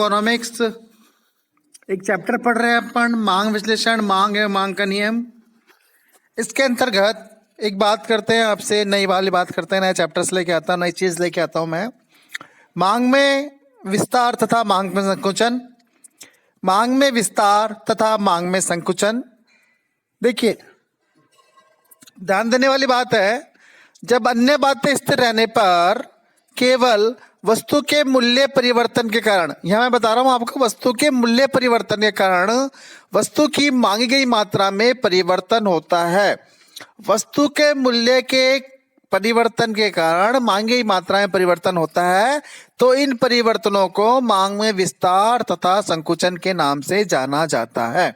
Economics एक chapter पढ़ रहे हैं अपन, मांग विश्लेषण, मांग है मांग का नियम। इसके अंतर्गत एक बात करते हैं आपसे, नई वाली बात करते हैं, नए चैप्टर से लेके आता हूँ, नई चीज लेके आता हूँ मैं। मांग में विस्तार तथा मांग में संकुचन। मांग में विस्तार तथा मांग में संकुचन। देखिए, ध्यान देने वाली बात है, जब अन्य बातें स्थिर रहने पर केवल वस्तु के मूल्य परिवर्तन के कारण, यहां मैं बता रहा हूं आपको, वस्तु के मूल्य परिवर्तन के कारण वस्तु की मांगी गई मात्रा में परिवर्तन होता है। वस्तु के मूल्य के परिवर्तन के कारण मांगी गई मात्रा में परिवर्तन होता है, तो इन परिवर्तनों को मांग में विस्तार तथा संकुचन के नाम से जाना जाता है।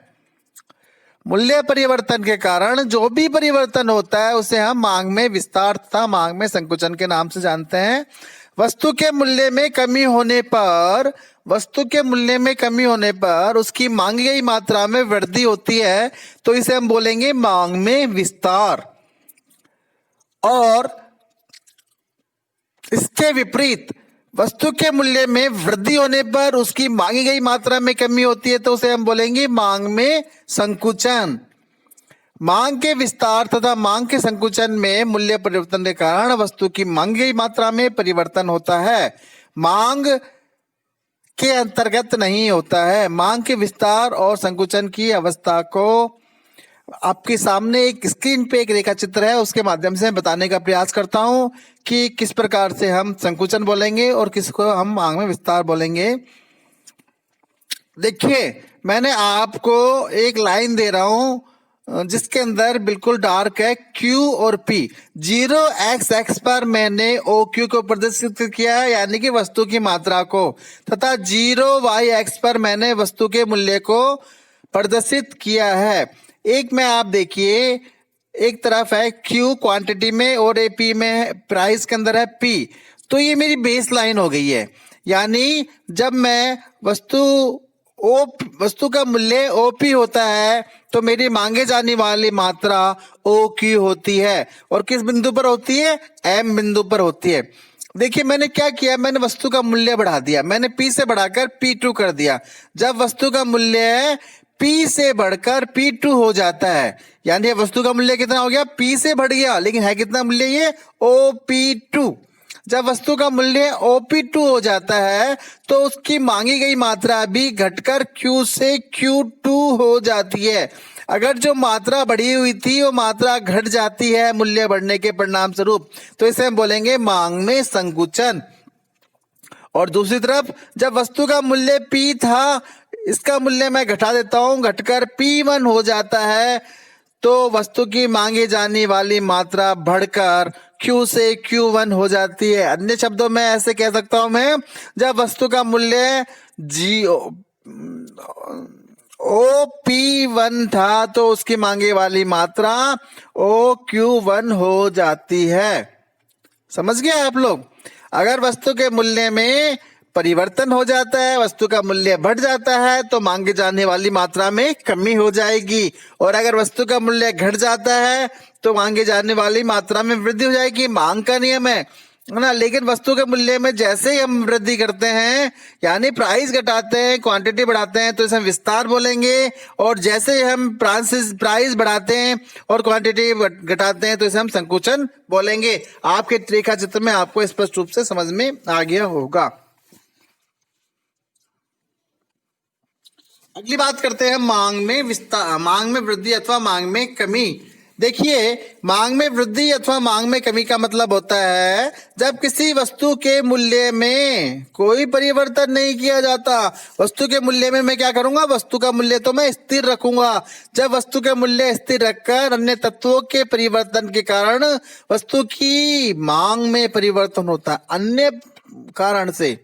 मूल्य परिवर्तन के कारण जो भी परिवर्तन होता है उसे हम मांग में विस्तार तथा मांग में संकुचन के नाम से जानते हैं। वस्तु के मूल्य में कमी होने पर, उसकी मांगी गई मात्रा में वृद्धि होती है, तो इसे हम बोलेंगे मांग में विस्तार। और इसके विपरीत वस्तु के मूल्य में वृद्धि होने पर उसकी मांगी गई मात्रा में कमी होती है, तो उसे हम बोलेंगे मांग में संकुचन। मांग के विस्तार तथा मांग के संकुचन में मूल्य परिवर्तन के कारण वस्तु की मांगी गई मात्रा में परिवर्तन होता है, मांग के अंतर्गत नहीं होता है। मांग के विस्तार और संकुचन की अवस्था को आपके सामने एक स्क्रीन पे एक रेखा चित्र है, उसके माध्यम से बताने का प्रयास करता हूं कि किस प्रकार से हम संकुचन बोलेंगे और किसको हम मांग में विस्तार बोलेंगे। देखिए, मैंने आपको एक लाइन दे रहा हूं जिसके अंदर बिल्कुल डार्क है Q और P। 0x पर मैंने OQ को प्रदर्शित किया है, यानी कि वस्तु की मात्रा को, तथा 0y पर मैंने वस्तु के मूल्य को प्रदर्शित किया है। एक में आप देखिए, एक तरफ है Q क्वांटिटी में और AP में प्राइस के अंदर है P, तो ये मेरी बेस लाइन हो गई है। यानी जब मैं वस्तु का मूल्य OP होता है तो मेरी मांगे जाने वाली मात्रा OQ होती है, और किस बिंदु पर होती है? M बिंदु पर होती है। देखिए, मैंने क्या किया, मैंने वस्तु का मूल्य बढ़ा दिया, मैंने P से बढ़ाकर P2 कर दिया। जब वस्तु का मूल्य P से बढ़कर P2 हो जाता है, यानी वस्तु का मूल्य कितना हो गया? P से बढ़ गया, लेकिन है कितना मूल्य? ये OP2। जब वस्तु का मूल्य OP2 हो जाता है तो उसकी मांगी गई मात्रा भी घटकर Q से Q2 हो जाती है। अगर जो मात्रा बढ़ी हुई थी वो मात्रा घट जाती है मूल्य बढ़ने के परिणाम स्वरूप, तो इसे हम बोलेंगे मांग में संकुचन। और दूसरी तरफ, जब वस्तु का मूल्य P था, इसका मूल्य मैं घटा देता हूं, घटकर P1 हो जाता है, तो वस्तु की मांगी जाने वाली मात्रा बढ़कर Q से Q1 हो जाती है। अन्य शब्दों में ऐसे कह सकता हूं मैं, जब वस्तु का मूल्य OP1 था तो उसकी मांगे वाली मात्रा OQ1 हो जाती है। समझ गए आप लोग? अगर वस्तु के मूल्य में परिवर्तन हो जाता है, वस्तु का मूल्य बढ़ जाता है, तो मांगे जाने वाली मात्रा में कमी हो जाएगी, और अगर वस्तु का मूल्य घट जाता है तो मांगे जाने वाली मात्रा में वृद्धि हो जाएगी। मांग का नियम है ना। लेकिन वस्तु के मूल्य में जैसे ही हम वृद्धि करते हैं, यानी प्राइस घटाते हैं, क्वांटिटी बढ़ाते हैं, तो इसे हम विस्तार बोलेंगे, और जैसे हम प्राइस बढ़ाते हैं और क्वांटिटी घटाते हैं तो इसे हम संकुचन बोलेंगे। आपके रेखा चित्र में आपको स्पष्ट रूप से समझ में आ गया होगा। अगली बात करते हैं मांग में विस्तार, मांग में वृद्धि अथवा मांग में कमी। देखिए, मांग में वृद्धि अथवा मांग में कमी का मतलब होता है जब किसी वस्तु के मूल्य में कोई परिवर्तन नहीं किया जाता। वस्तु के मूल्य में मैं क्या करूंगा? वस्तु का मूल्य तो मैं स्थिर रखूंगा। जब वस्तु के मूल्य स्थिर रखकर अन्य तत्वों के परिवर्तन के कारण वस्तु की मांग में परिवर्तन होता है, अन्य कारण से,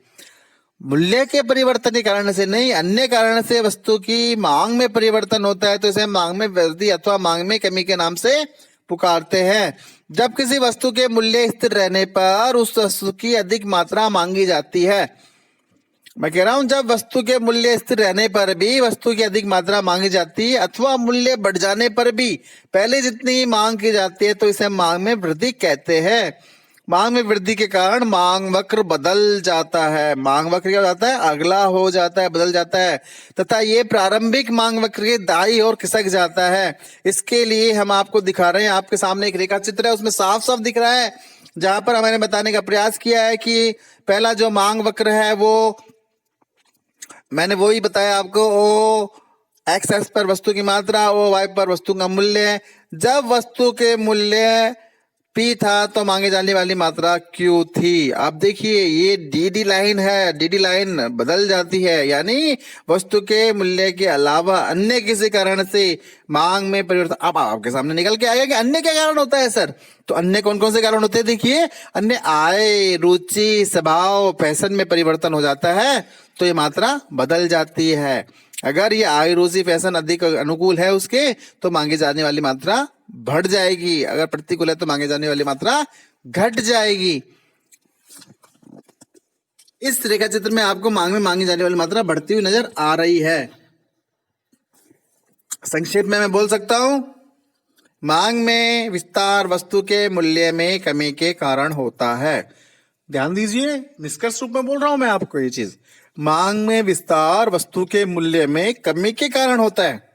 मूल्य के परिवर्तन के कारण से नहीं, अन्य कारण से वस्तु की मांग में परिवर्तन होता है, तो इसे मांग में वृद्धि अथवा मांग में कमी के नाम से पुकारते हैं। जब किसी वस्तु के मूल्य स्थिर रहने पर उस वस्तु की अधिक मात्रा मांगी जाती है। मैं कह रहा हूं, जब वस्तु के मूल्य स्थिर रहने पर भी वस्तु की अधिक मात्रा मांगी जाती है, अथवा मूल्य बढ़ जाने पर भी पहले जितनी मांग की जाती है, तो इसे मांग में वृद्धि कहते हैं। मांग में वृद्धि के कारण मांग वक्र बदल जाता है। मांग वक्र क्या हो जाता है? अगला हो जाता है, बदल जाता है, तथा ये प्रारंभिक मांग वक्र के दाईं ओर खिसक जाता है। इसके लिए हम आपको दिखा रहे हैं, आपके सामने एक रेखा चित्र है, उसमें साफ साफ दिख रहा है, जहां पर मैंने बताने का प्रयास किया है कि पहला जो मांग वक्र है वो मैंने वही बताया आपको, ओ एक्स एक्स पर वस्तु की मात्रा, ओ वाई पर वस्तु का मूल्य। जब वस्तु के मूल्य P था तो मांगे जाने वाली मात्रा Q थी। अब देखिए ये DD लाइन है, DD लाइन बदल जाती है, यानी वस्तु के मूल्य के अलावा अन्य किसी कारण से मांग में परिवर्तन। अब आपके सामने निकल के आएगा कि अन्य क्या कारण होता है सर? तो अन्य कौन कौन से कारण होते हैं? देखिए, अन्य आय, रुचि, स्वभाव, फैशन में परिवर्तन हो जाता है तो ये मात्रा बदल जाती है। अगर ये आय, रुचि, फैशन अधिक अनुकूल है उसके तो मांगी जाने वाली मात्रा बढ़ जाएगी, अगर प्रतिकूल है तो मांगे जाने वाली मात्रा घट जाएगी। इस रेखा चित्र में आपको मांग में मांगी जाने वाली मात्रा बढ़ती हुई नजर आ रही है। संक्षेप में मैं बोल सकता हूं, मांग में विस्तार वस्तु के मूल्य में कमी के कारण होता है। ध्यान दीजिए, निष्कर्ष रूप में बोल रहा हूं मैं आपको ये चीज। मांग में विस्तार वस्तु के मूल्य में कमी के कारण होता है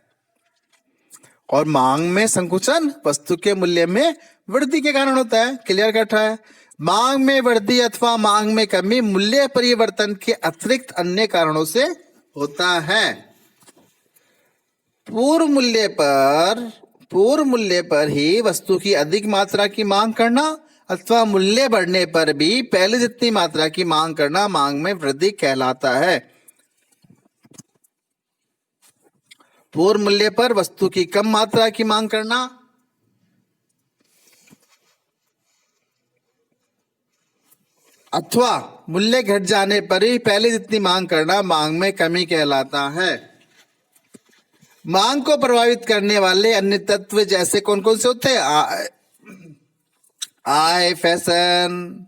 और मांग में संकुचन वस्तु के मूल्य में वृद्धि के कारण होता है। क्लियर कट है? मांग में वृद्धि अथवा मांग में कमी मूल्य परिवर्तन के अतिरिक्त अन्य कारणों से होता है। पूर्व मूल्य पर ही वस्तु की अधिक मात्रा की मांग करना अथवा मूल्य बढ़ने पर भी पहले जितनी मात्रा की मांग करना मांग में वृद्धि कहलाता है। पूर्व मूल्य पर वस्तु की कम मात्रा की मांग करना अथवा मूल्य घट जाने पर ही पहले जितनी मांग करना मांग में कमी कहलाता है। मांग को प्रभावित करने वाले अन्य तत्व जैसे कौन कौन से होते हैं? आय, फैशन,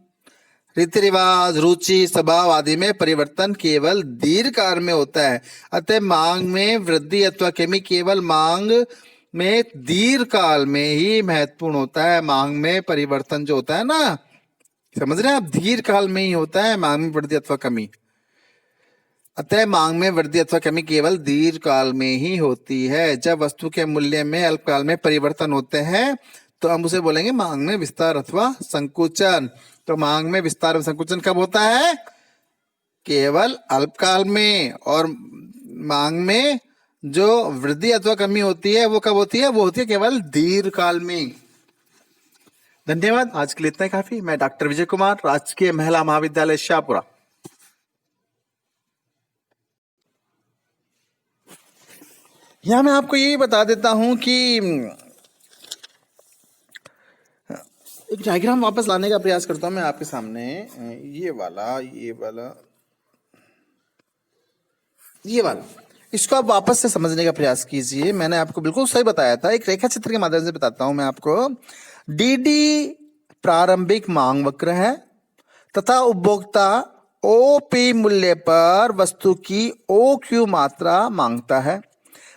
रीति रिवाज, रुचि, स्वभाव आदि में परिवर्तन केवल दीर्घकाल में होता है। अतः मांग में वृद्धि अथवा कमी केवल मांग में दीर्घकाल में ही महत्वपूर्ण होता है। मांग में परिवर्तन जो होता है ना, समझ रहे हैं आप, दीर्घकाल में ही होता है मांग में वृद्धि अथवा कमी। अतः मांग में वृद्धि अथवा कमी केवल दीर्घकाल में ही होती है। जब वस्तु के मूल्य में अल्पकाल में परिवर्तन होते हैं तो हम उसे बोलेंगे मांग में विस्तार अथवा संकुचन। तो मांग में विस्तार और संकुचन कब होता है? केवल अल्पकाल में। और मांग में जो वृद्धि अथवा कमी होती है वो कब होती है? वो होती है केवल दीर्घकाल में। धन्यवाद, आज के लिए इतना काफी। मैं डॉक्टर विजय कुमार, राजकीय महिला महाविद्यालय शाहपुरा। यहां मैं आपको यही बता देता हूं कि एक डायग्राम वापस लाने का प्रयास करता हूं मैं आपके सामने। ये वाला इसको आप वापस से समझने का प्रयास कीजिए। मैंने आपको बिल्कुल सही बताया था, एक रेखा चित्र के माध्यम से बताता हूं मैं आपको। डीडी प्रारंभिक मांग वक्र है तथा उपभोक्ता ओपी मूल्य पर वस्तु की OQ मात्रा मांगता है।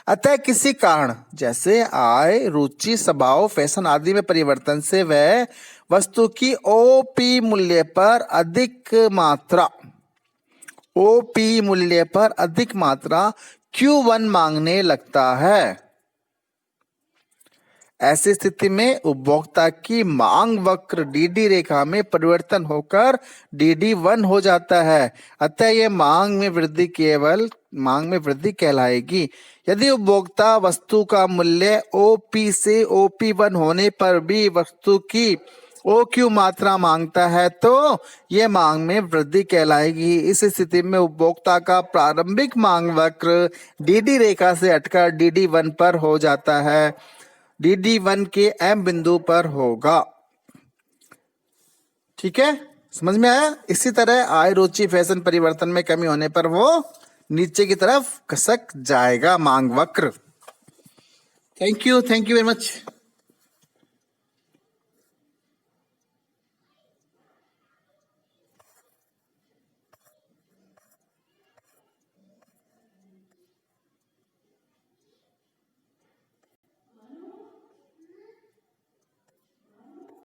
अतः किसी कारण जैसे आय, रुचि, स्वभाव, फैशन आदि में परिवर्तन से वह वस्तु की OP मूल्य पर अधिक मात्रा Q1 मांगने लगता है। ऐसी स्थिति में उपभोक्ता की मांग वक्र DD रेखा में परिवर्तन होकर DD1 हो जाता है। अतः यह मांग में वृद्धि कहलाएगी। यदि उपभोक्ता वस्तु का मूल्य OP से OP1 होने पर भी वस्तु की OQ मात्रा मांगता है तो यह मांग में वृद्धि कहलाएगी। इस स्थिति में उपभोक्ता का प्रारंभिक मांग वक्र DD रेखा से हटकर DD1 पर हो जाता है। DD1 के M बिंदु पर होगा। ठीक है, समझ में आया? इसी तरह आय, रुचि, फैशन परिवर्तन में कमी होने पर वो नीचे की तरफ खसक जाएगा मांग वक्र। Thank you very much.